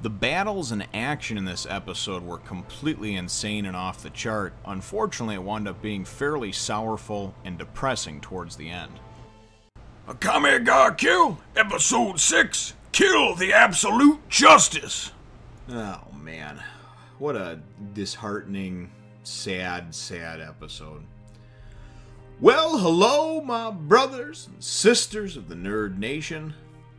The battles and action in this episode were completely insane and off the chart. Unfortunately, it wound up being fairly sorrowful and depressing towards the end. Akame ga kill, episode 6, kill the absolute justice. Oh man, what a disheartening, sad episode. Well, hello my brothers and sisters of the Nerd Nation.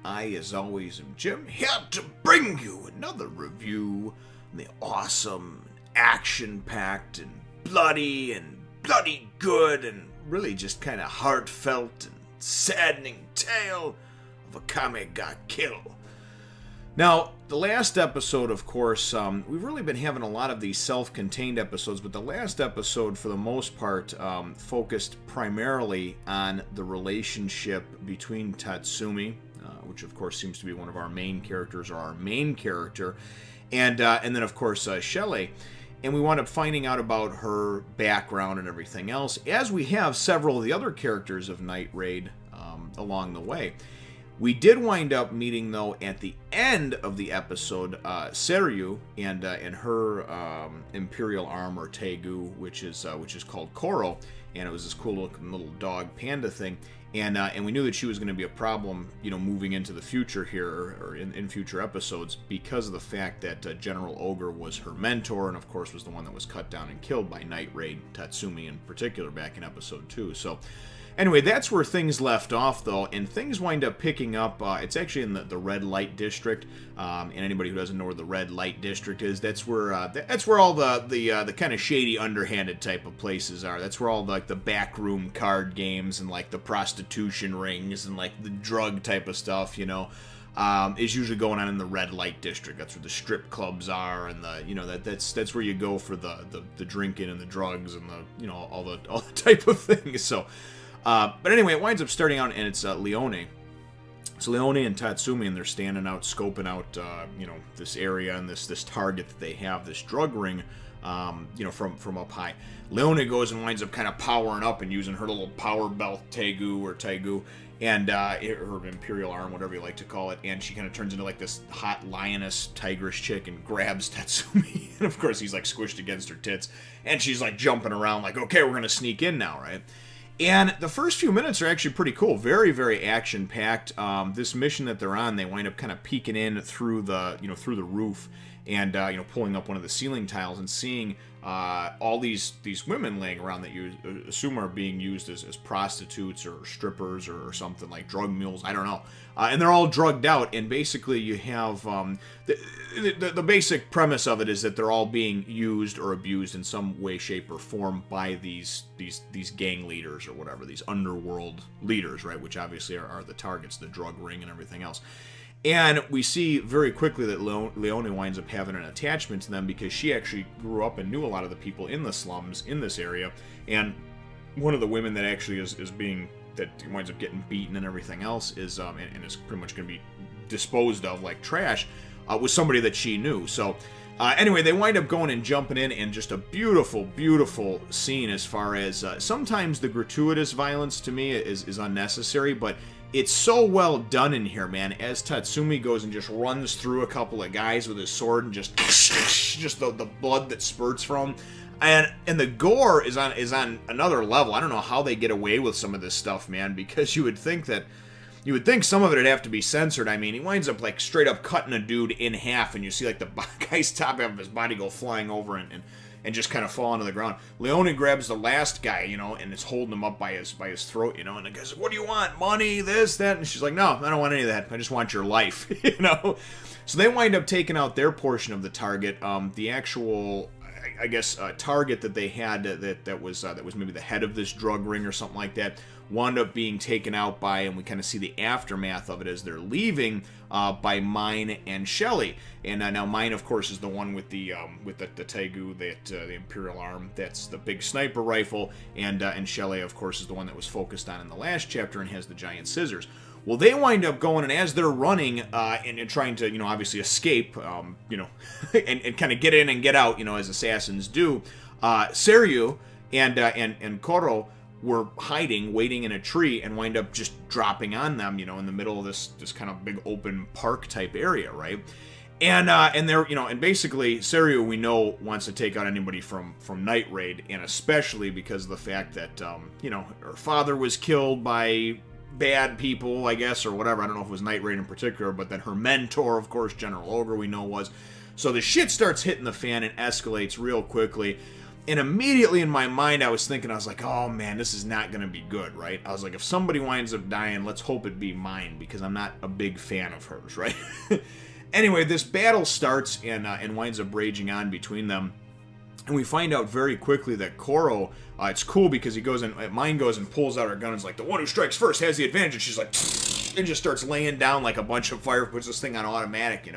I, as always, am Jim, here to bring you another review on the awesome, action-packed, and bloody good, and really just kind of heartfelt and saddening tale of Akame ga Kill. Now, the last episode, of course, we've really been having a lot of these self-contained episodes, but the last episode, for the most part, focused primarily on the relationship between Tatsumi, which of course seems to be one of our main characters, or our main character, and then of course Sheele, and we wound up finding out about her background and everything else, as we have several of the other characters of Night Raid along the way. We did wind up meeting, though, at the end of the episode, Seru and her Imperial arm, or Tegu, which is called Koro, and it was this cool-looking little dog panda thing, and we knew that she was going to be a problem, you know, moving into the future here, or in future episodes, because of the fact that General Ogre was her mentor, and of course was the one that was cut down and killed by Night Raid, Tatsumi in particular, back in episode 2. So anyway, that's where things left off, though, and things wind up picking up. It's actually in the Red Light District, and anybody who doesn't know where the Red Light District is, that's where all the kind of shady, underhanded type of places are. That's where all the backroom card games and like the prostitution rings and like the drug type of stuff, you know, is usually going on in the Red Light District. That's where the strip clubs are, and that's where you go for the drinking and the drugs and the all the type of things. So. But anyway, it winds up starting out, and it's Leone. So Leone and Tatsumi, and they're standing out, scoping out, this area and this target that they have, this drug ring, from up high. Leone goes and winds up kind of powering up and using her little power belt, Tegu, and her Imperial arm, whatever you like to call it, and she kind of turns into like this hot lioness, tigress chick and grabs Tatsumi. And of course, he's like squished against her tits, and she's like jumping around like, okay, we're going to sneak in now, right? And the first few minutes are actually pretty cool. Very, very action-packed. This mission that they're on, they wind up kind of peeking in through the, through the roof, and pulling up one of the ceiling tiles and seeing all these women laying around that you assume are being used as prostitutes or strippers or something, like drug mules. I don't know. And they're all drugged out, and basically you have the basic premise of it is that they're all being used or abused in some way, shape, or form by these gang leaders or whatever, these underworld leaders, right? Which obviously are the targets, the drug ring and everything else. And we see very quickly that Leone winds up having an attachment to them because she actually grew up and knew a lot of the people in the slums in this area. And one of the women that actually that winds up getting beaten and everything else is and is pretty much going to be disposed of like trash, was somebody that she knew. So anyway, they wind up going and jumping in, and just a beautiful, beautiful scene as far as sometimes the gratuitous violence to me is unnecessary, but it's so well done in here, man, as Tatsumi goes and just runs through a couple of guys with his sword and just the blood that spurts from him. And the gore is on another level. I don't know how they get away with some of this stuff, man, because you would think some of it would have to be censored. I mean, he winds up like straight up cutting a dude in half, and you see like the guy's top half of his body go flying over and just kind of fall onto the ground. Leone grabs the last guy, and is holding him up by his throat, and the guy's like, what do you want? Money, this, that? And she's like, no, I don't want any of that. I just want your life, So they wind up taking out their portion of the target. The actual, I guess, target that they had that was maybe the head of this drug ring or something like that, wound up being taken out by, and we kind of see the aftermath of it as they're leaving, by Mine and Sheele. And now Mine, of course, is the one with the Tegu, the Imperial arm, that's the big sniper rifle, and Sheele, of course, is the one that was focused on in the last chapter and has the giant scissors. Well, they wind up going, and as they're running and trying to, obviously escape, and kind of get in and get out, as assassins do, Seru and Koro were hiding, waiting in a tree, and wind up just dropping on them, in the middle of this kind of big open park type area, right? And they're, and basically Seru, we know, wants to take out anybody from Night Raid, and especially because of the fact that her father was killed by bad people, I guess, or whatever. I don't know if it was Night Raid in particular, but then her mentor, of course, General Ogre, we know was. So the shit starts hitting the fan and escalates real quickly. And immediately in my mind, I was like, oh man, this is not going to be good, right? I was like, if somebody winds up dying, let's hope it be mine, because I'm not a big fan of hers, right? Anyway, this battle starts and winds up raging on between them. And we find out very quickly that Koro, it's cool because he goes and Mine goes and pulls out her gun and is like, the one who strikes first has the advantage. And she's like, and just starts laying down like a bunch of fire, puts this thing on automatic,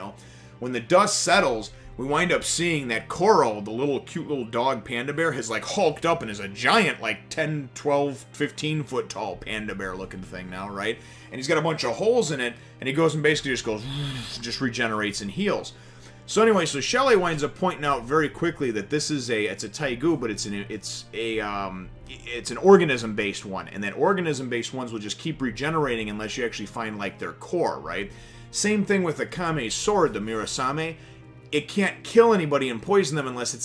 When the dust settles, we wind up seeing that Koro, the cute little dog panda bear, has like hulked up and is a giant, like 10, 12, 15 foot tall panda bear looking thing now, right? And he's got a bunch of holes in it, and he goes and basically just regenerates and heals. So anyway, so Sheele winds up pointing out very quickly that this is it's a Taigu, but it's an organism-based one, and that organism-based ones will just keep regenerating unless you actually find like their core, right? Same thing with Akame's sword, the Mirasame. It can't kill anybody and poison them unless the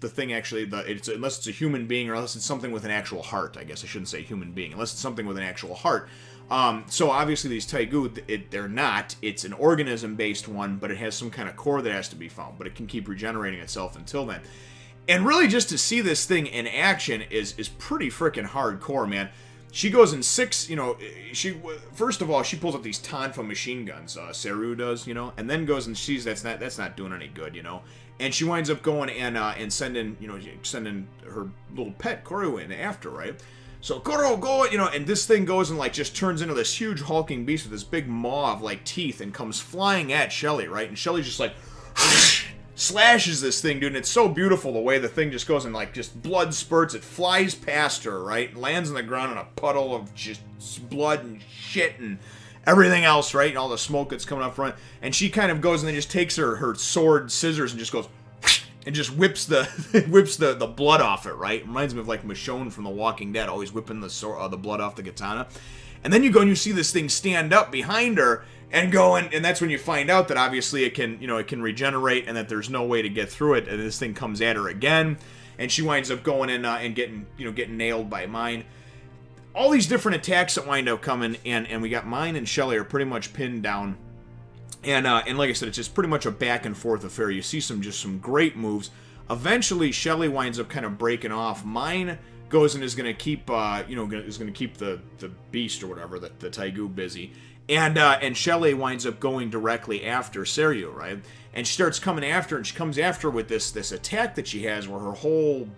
thing actually unless it's a human being, or unless it's something with an actual heart. I guess I shouldn't say human being, unless it's something with an actual heart. So obviously these Taigu, they're not. It's an organism-based one, but it has some kind of core that has to be found. But it can keep regenerating itself until then. And really, just to see this thing in action is pretty freaking hardcore, man. She goes in first of all, she pulls up these Tonfa machine guns, Seru does, and then goes and sees that's not doing any good, and she winds up going and sending her little pet Koro in after, right? So Koro, go, and this thing goes and like just turns into this huge hulking beast with this big maw of like teeth and comes flying at Sheele, right? And Shelley's just like slashes this thing, dude, and it's so beautiful the way the thing just goes and like just blood spurts. It flies past her, right? Lands on the ground in a puddle of just blood and shit and everything else, right? And all the smoke that's coming up front. And she kind of goes and then just takes her sword scissors and just goes and just whips the blood off it, right? It reminds me of like Michonne from The Walking Dead, always whipping the blood off the katana. And then you go and you see this thing stand up behind her and go and that's when you find out that obviously it can regenerate and that there's no way to get through it. And this thing comes at her again, and she winds up going in and getting nailed by Mine. All these different attacks that wind up coming, and we got Mine and Sheele are pretty much pinned down. And like I said, it's just pretty much a back and forth affair. You see some great moves. Eventually, Sheele winds up kind of breaking off. Mine goes and is going to keep the beast or whatever, the Taigu, busy. And Sheele winds up going directly after Seru, right? And she starts coming after, and she comes after with this attack that she has where her whole,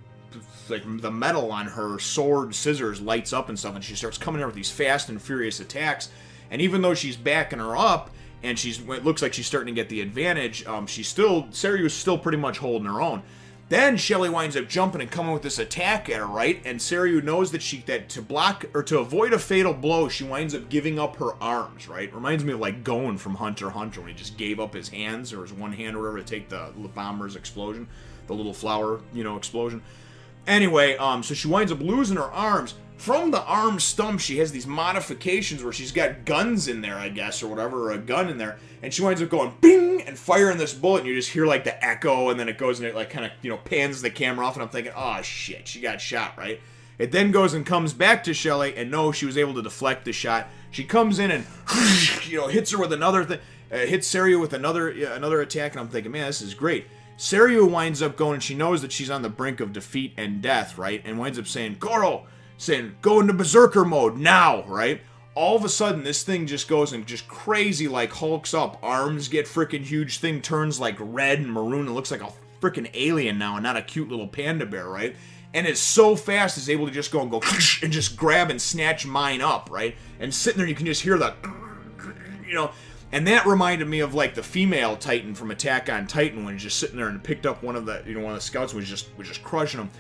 like, the metal on her sword scissors lights up and stuff, and she starts coming in with these fast and furious attacks. And even though she's backing her up, and it looks like she's starting to get the advantage, Seru is still pretty much holding her own. Then Sheele winds up jumping and coming with this attack at her, right? And Seru knows that to block or to avoid a fatal blow, she winds up giving up her arms, right? Reminds me of like Gon from Hunter x Hunter when he just gave up his hands or his one hand or whatever to take the bomber's explosion, the little flower, explosion. Anyway, so she winds up losing her arms. From the arm stump, she has these modifications where she's got guns in there, I guess, or whatever, or a gun in there, and she winds up going bing and firing this bullet, and you just hear like the echo, and then it goes and it like kind of pans the camera off, and I'm thinking, oh shit, she got shot, right? It then goes and comes back to Sheele, and no, she was able to deflect the shot. She comes in and hits her with another thing, hits Seru with another attack, and I'm thinking, man, this is great. Seru winds up going, and she knows that she's on the brink of defeat and death, right? And winds up saying, Koro, go into berserker mode now, right? All of a sudden, this thing just goes and just crazy, like, hulks up. Arms get freaking huge. Thing turns, like, red and maroon. It looks like a freaking alien now and not a cute little panda bear, right? And it's so fast, it's able to just go and just grab and snatch Mine up, right? And sitting there, you can just hear the, And that reminded me of, like, the female Titan from Attack on Titan when he's just sitting there and picked up one of the scouts and was just crushing him.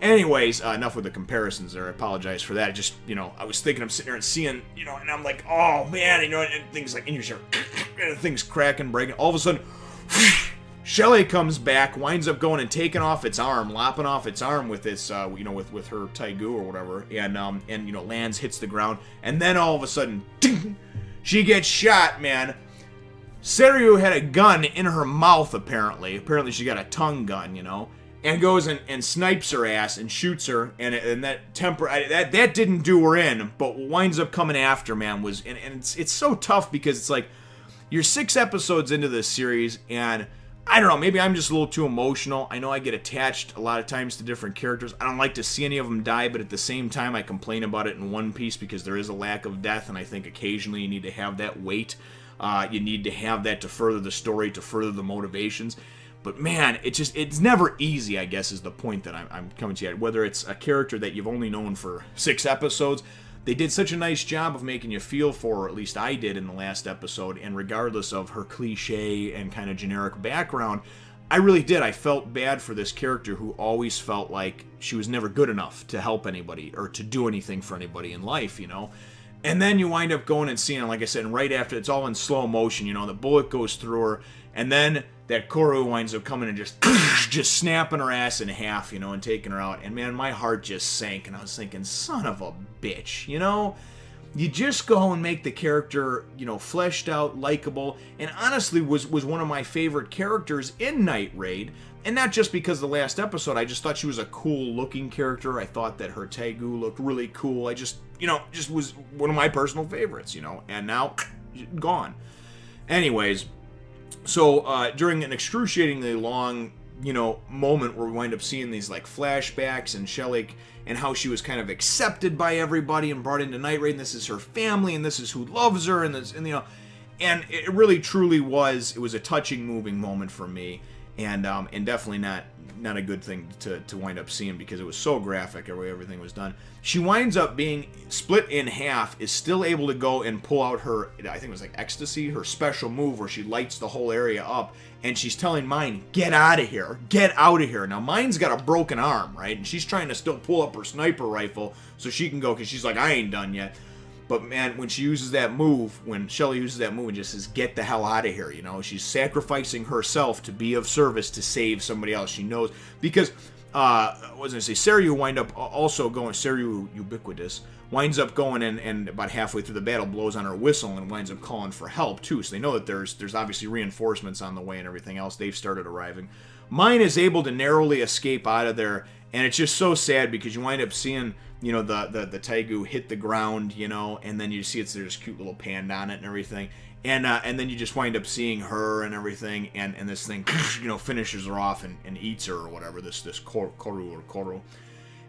Anyways, enough with the comparisons there. I apologize for that. Just, I was thinking, I'm sitting there and seeing, and I'm like, oh, man, and things like, and you hear, and things cracking, breaking. All of a sudden, Sheele comes back, winds up going and taking off its arm, lopping off its arm with its, with her Taigu or whatever, and lands, hits the ground, and then all of a sudden, ding, she gets shot, man. Seru had a gun in her mouth, apparently. Apparently she got a tongue gun, you know, and goes and snipes her ass and shoots her, and that that didn't do her in, but what winds up coming after, man, was, and it's so tough because it's like, you're 6 episodes into this series, and I don't know, maybe I'm just a little too emotional. I know I get attached a lot of times to different characters. I don't like to see any of them die, but at the same time, I complain about it in One Piece because there is a lack of death, and I think occasionally you need to have that weight. You need to have that to further the story, to further the motivations. But man, it's never easy, I guess, is the point that I'm coming to. Whether it's a character that you've only known for 6 episodes, they did such a nice job of making you feel for her, or at least I did in the last episode, and regardless of her cliche and kind of generic background, I really did. I felt bad for this character who always felt like she was never good enough to help anybody or to do anything for anybody in life, you know? And then you wind up going and seeing, like I said, and right after, it's all in slow motion, you know, the bullet goes through her, and then that Koru winds up coming and just snapping her ass in half, you know, and taking her out. And man, my heart just sank, and I was thinking, son of a bitch, you know? You just go and make the character, you know, fleshed out, likable, and honestly was one of my favorite characters in Night Raid. And not just because the last episode, I just thought she was a cool-looking character. I thought that her Tegu looked really cool. I just, you know, just was one of my personal favorites, you know. And now, gone. Anyways, so during an excruciatingly long, you know, moment where we wind up seeing these, like, flashbacks and Sheele and how she was kind of accepted by everybody and brought into Night Raid, and this is her family, and this is who loves her, and this, and you know, and it really truly was, it was a touching, moving moment for me. And definitely not a good thing to wind up seeing because it was so graphic the way everything was done. She winds up being split in half, is still able to go and pull out her, I think it was like ecstasy, her special move where she lights the whole area up, and she's telling Mine, get out of here, get out of here. Now Mine's got a broken arm, right? And she's trying to still pull up her sniper rifle so she can go, because she's like, I ain't done yet. But man, when she uses that move, when Sheele uses that move and just says, get the hell out of here, you know, she's sacrificing herself to be of service to save somebody else. She knows, because, what was I going to say, Seru wind up also going, Seru Ubiquitous, winds up going and about halfway through the battle blows on her whistle and winds up calling for help too. So they know that there's obviously reinforcements on the way and everything else. They've started arriving. Mine is able to narrowly escape out of there, and it's just so sad because you wind up seeing, you know, the Tegu hit the ground, you know, and then you see there's this cute little panda on it and everything, and then you just wind up seeing her and everything, and this thing, you know, finishes her off and eats her or whatever, this Koru.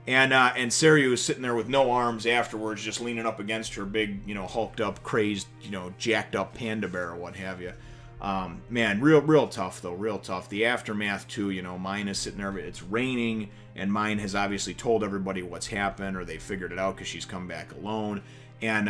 And Seru is sitting there with no arms afterwards, just leaning up against her big, you know, hulked up, crazed, you know, jacked up panda bear or what have you. Man, real tough though, real tough. The aftermath too, you know, Mine is sitting there, it's raining, and Mine has obviously told everybody what's happened, or they figured it out because she's come back alone. And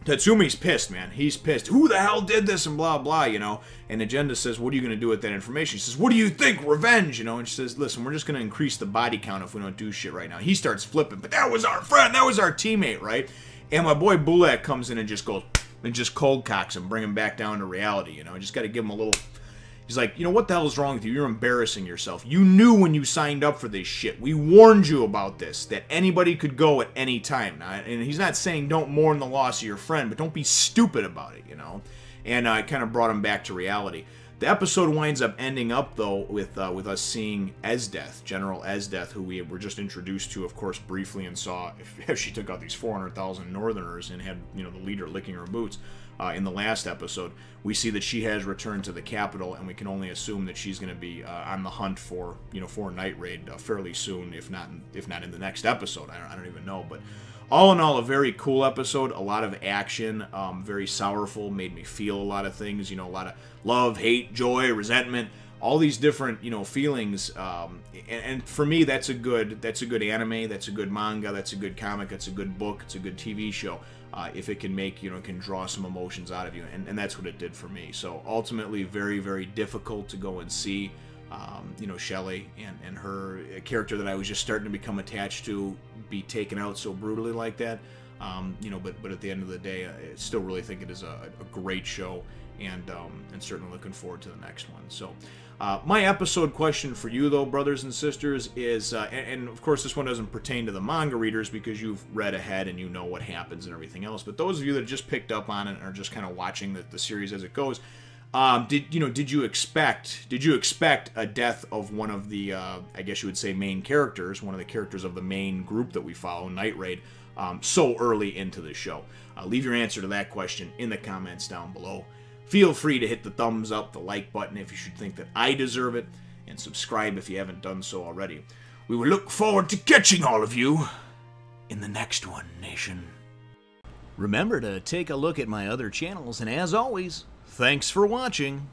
Tatsumi's pissed, man. He's pissed. Who the hell did this and blah, blah, you know. And Agenda says, what are you going to do with that information? She says, what do you think? Revenge, you know. And she says, listen, we're just going to increase the body count if we don't do shit right now. He starts flipping, but that was our friend. That was our teammate, right? And my boy Bulak comes in and just goes, and just cold cocks him, bring him back down to reality, you know. Just got to give him a little... He's like, you know, what the hell is wrong with you? You're embarrassing yourself. You knew when you signed up for this shit. We warned you about this, that anybody could go at any time. Now, and he's not saying don't mourn the loss of your friend, but don't be stupid about it, you know. And it kind of brought him back to reality. The episode winds up ending up, though, with us seeing Esdeath, General Esdeath, who we were just introduced to, of course, briefly, and saw if she took out these 400,000 Northerners and had, you know, the leader licking her boots. In the last episode, we see that she has returned to the capital, and we can only assume that she's going to be on the hunt for, you know, for Night Raid fairly soon, if not in the next episode. I don't even know, but all in all, a very cool episode. A lot of action, very sorrowful, made me feel a lot of things. You know, a lot of love, hate, joy, resentment, all these different, you know, feelings. And for me, that's a good anime, that's a good manga, that's a good comic, that's a good book, it's a good TV show. If it can make, you know, can draw some emotions out of you, and that's what it did for me. So ultimately, very, very difficult to go and see, you know, Sheele and her character that I was just starting to become attached to be taken out so brutally like that. You know, but at the end of the day, I still really think it is a great show, and certainly looking forward to the next one. So, my episode question for you, though, brothers and sisters, is, and of course this one doesn't pertain to the manga readers because you've read ahead and you know what happens and everything else, but those of you that just picked up on it and are just kind of watching the series as it goes, did you expect a death of one of the, I guess you would say, main characters, one of the characters of the main group that we follow, Night Raid, so early into the show? Leave your answer to that question in the comments down below. Feel free to hit the thumbs up, the like button if you should think that I deserve it, and subscribe if you haven't done so already. We will look forward to catching all of you in the next one, Nation. Remember to take a look at my other channels, and as always, thanks for watching.